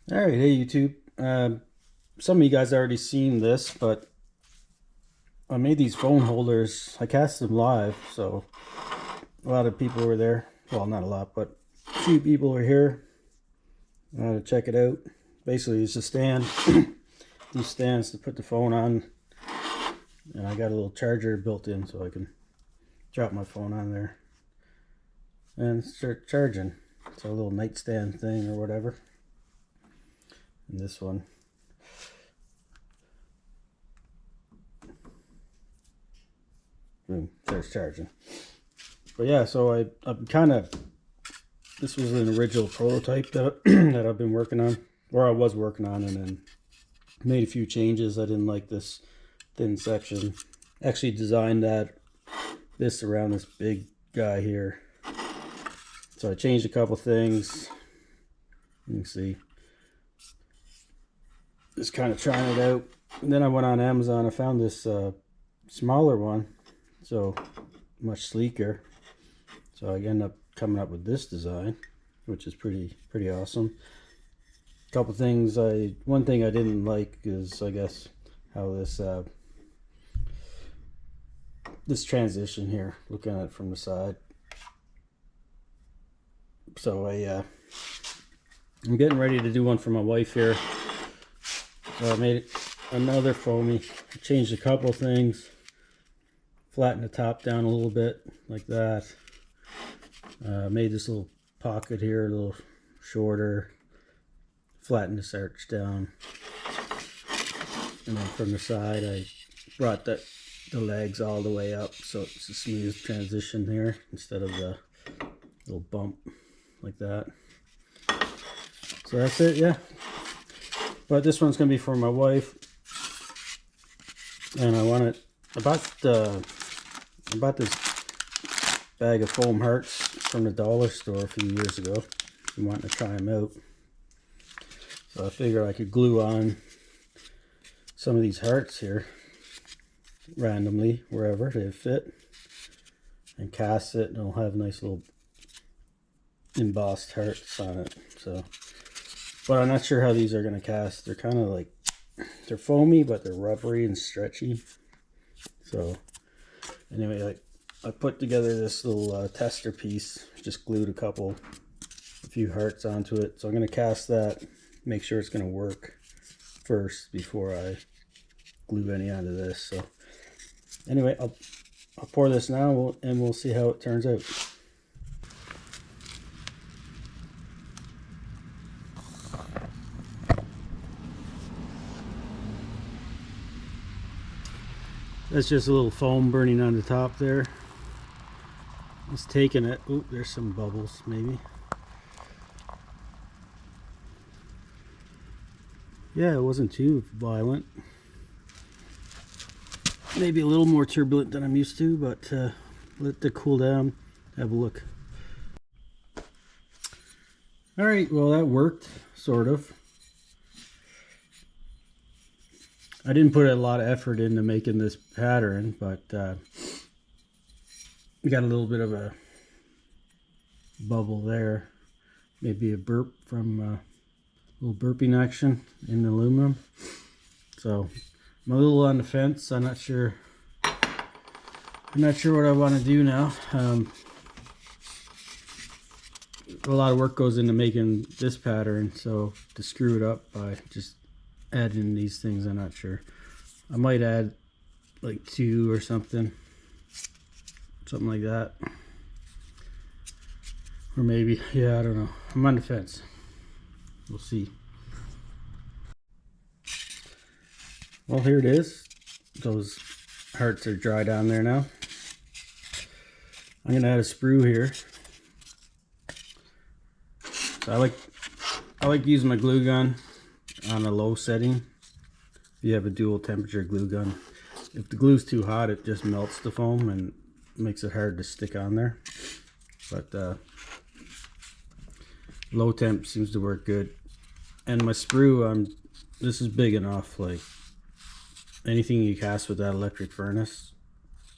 All right, hey YouTube. Some of you guys already seen this, but I made these phone holders. I cast them live, so a lot of people were there. Well, not a lot, but a few people were here to check it out. Basically, it's a stand. These stands to put the phone on, and I got a little charger built in so I can drop my phone on there and start charging. It's a little nightstand thing or whatever. And this one, boom, starts charging. But yeah, so I'm kind of, this was an original prototype that that I've been working on, or I was working on, and then made a few changes. I didn't like this thin section. Actually designed this around this big guy here. So I changed a couple things. You can see. Just kind of trying it out. And then I went on Amazon. I found this smaller one, so much sleeker. So I ended up coming up with this design, which is pretty awesome. A couple things one thing I didn't like is, I guess, how this transition here, looking at it from the side. So I'm getting ready to do one for my wife here. So I made another foamy. I changed a couple things. Flattened the top down a little bit, like that. Made this little pocket here a little shorter. Flattened the arch down. And then from the side, I brought the legs all the way up, so it's a smooth transition here instead of the little bump like that. So that's it, yeah. But this one's gonna be for my wife, and I bought this bag of foam hearts from the dollar store a few years ago. I'm wanting to try them out, so I figured I could glue on some of these hearts here randomly wherever they fit, and cast it, and it'll have nice little embossed hearts on it. So, but I'm not sure how these are going to cast. They're kind of like, they're foamy, but they're rubbery and stretchy. So anyway, I put together this little tester piece, just glued a few hearts onto it. So I'm going to cast that, make sure it's going to work first before I glue any onto this. So anyway, I'll pour this now, and we'll see how it turns out. That's just a little foam burning on the top there. It's taking it. Oh, there's some bubbles maybe. Yeah, it wasn't too violent. Maybe a little more turbulent than I'm used to, but let it cool down. Have a look. All right, well, that worked, sort of. I didn't put a lot of effort into making this pattern, but we got a little bit of a bubble there. Maybe a burp from a little burping action in the aluminum. So I'm a little on the fence. I'm not sure what I want to do now. A lot of work goes into making this pattern, so to screw it up by just adding these things, I'm not sure. I might add like 2 or something like that, or maybe, yeah, I don't know. I'm on the fence. We'll see. Well, here it is. Those hearts are dry down there now. I'm gonna add a sprue here. So I like using my glue gun on a low setting. If you have a dual temperature glue gun, if the glue's too hot, it just melts the foam and makes it hard to stick on there. But low temp seems to work good. And my sprue, this is big enough. Like anything you cast with that electric furnace,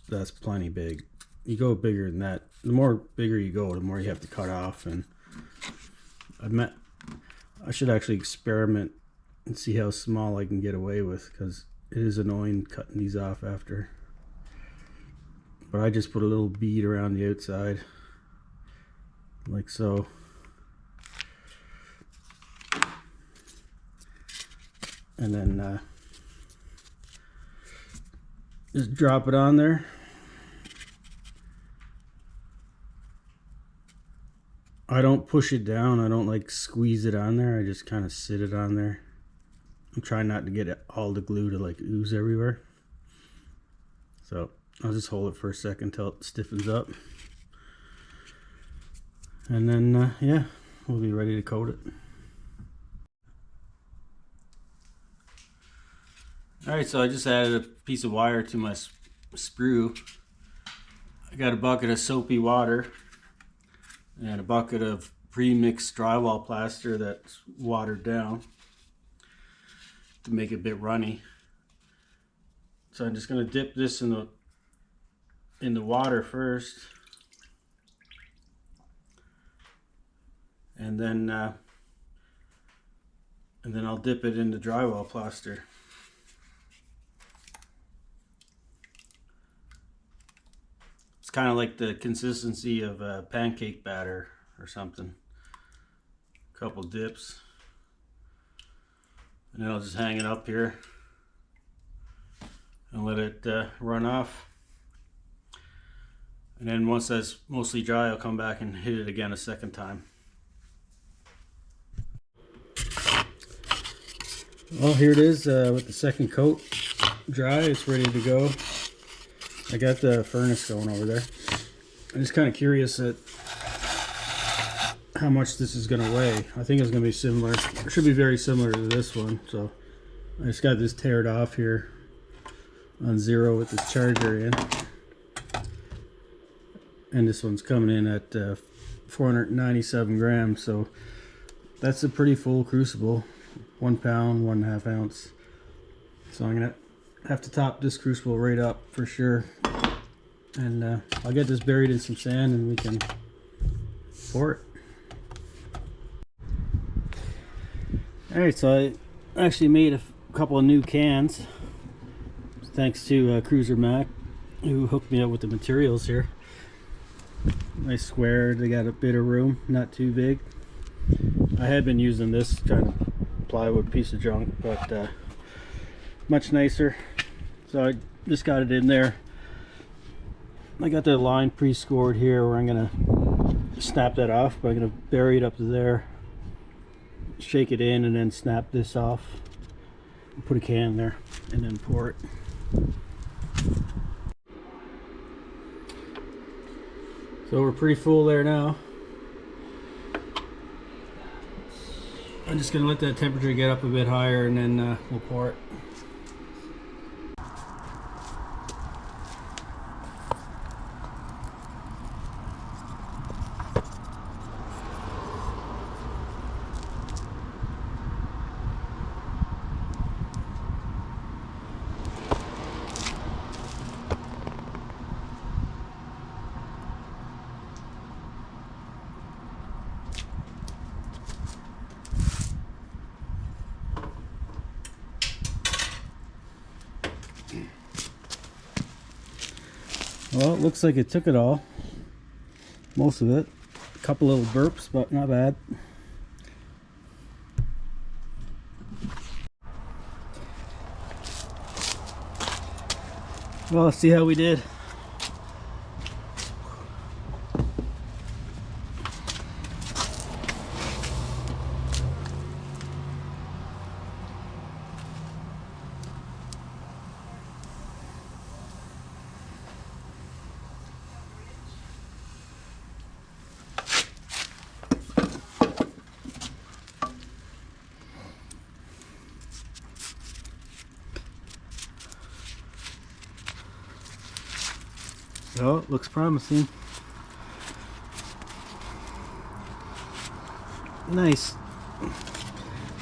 that's plenty big. You go bigger than that, the more bigger you go, the more you have to cut off. And I should actually experiment and see how small I can get away with, because it is annoying cutting these off after. But I just put a little bead around the outside, like so. And then just drop it on there. I don't push it down. I don't like squeeze it on there. I just kind of sit it on there. I'm trying not to get all the glue to like ooze everywhere. So I'll just hold it for a second until it stiffens up. And then, yeah, we'll be ready to coat it. Alright, so I just added a piece of wire to my sprue. I got a bucket of soapy water and a bucket of pre-mixed drywall plaster that's watered down to make it a bit runny. So I'm just going to dip this in the water first, and then I'll dip it in the drywall plaster. It's kind of like the consistency of a pancake batter or something. A couple dips. And then I'll just hang it up here and let it run off. And then once that's mostly dry, I'll come back and hit it again a second time. Well, here it is with the second coat dry. It's ready to go. I got the furnace going over there. I'm just kind of curious at how much this is going to weigh. I think it's going to be similar. It should be very similar to this one. So I just got this tared off here on 0 with the charger in. And this one's coming in at 497 grams. So that's a pretty full crucible. 1 pound, 1.5 ounce. So I'm going to have to top this crucible right up for sure. And I'll get this buried in some sand and we can pour it. Alright, so I actually made a couple of new cans thanks to Cruiser Mac, who hooked me up with the materials here. Nice square, they got a bit of room, not too big. I had been using this kind of plywood piece of junk, but much nicer. So I just got it in there. I got the line pre-scored here where I'm gonna snap that off, but I'm gonna bury it up to there, shake it in, and then snap this off, put a can there, and then pour it. So we're pretty full there now. I'm just gonna let that temperature get up a bit higher, and then we'll pour it. Well, it looks like it took it all. Most of it. A couple little burps, but not bad. Well, let's see how we did. Oh, it looks promising. Nice.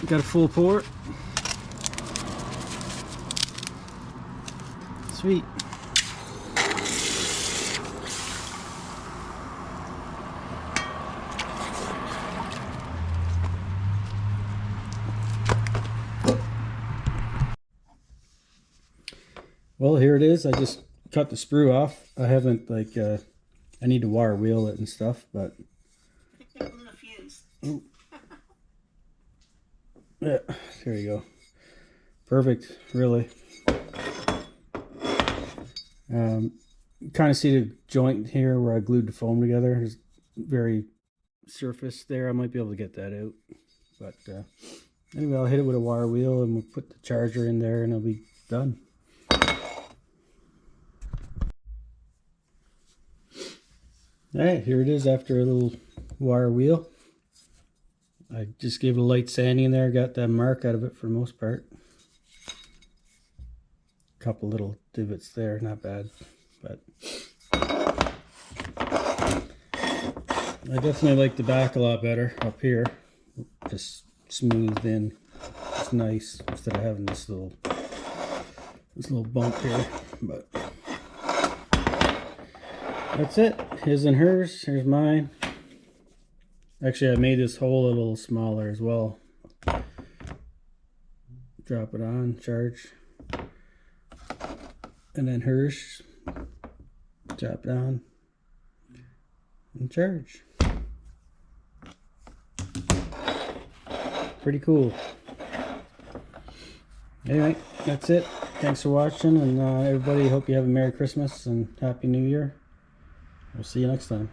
We got a full pour. Sweet. Well, here it is. I just cut the sprue off. I haven't like I need to wire wheel it and stuff, but I think they blew a fuse. Yeah, there you go. Perfect, really. Kind of see the joint here where I glued the foam together. There's very surface there. I might be able to get that out. But anyway, I'll hit it with a wire wheel and we'll put the charger in there and it'll be done. Alright, here it is after a little wire wheel. I just gave it a light sanding in there, got that mark out of it for the most part. Couple little divots there, not bad, but I definitely like the back a lot better up here. Just smoothed in. It's nice instead of having this little bump here. But that's it. His and hers. Here's mine. Actually, I made this hole a little smaller as well. Drop it on, charge. And then hers. Drop it on. And charge. Pretty cool. Anyway, that's it. Thanks for watching, and everybody, hope you have a Merry Christmas and Happy New Year. We'll see you next time.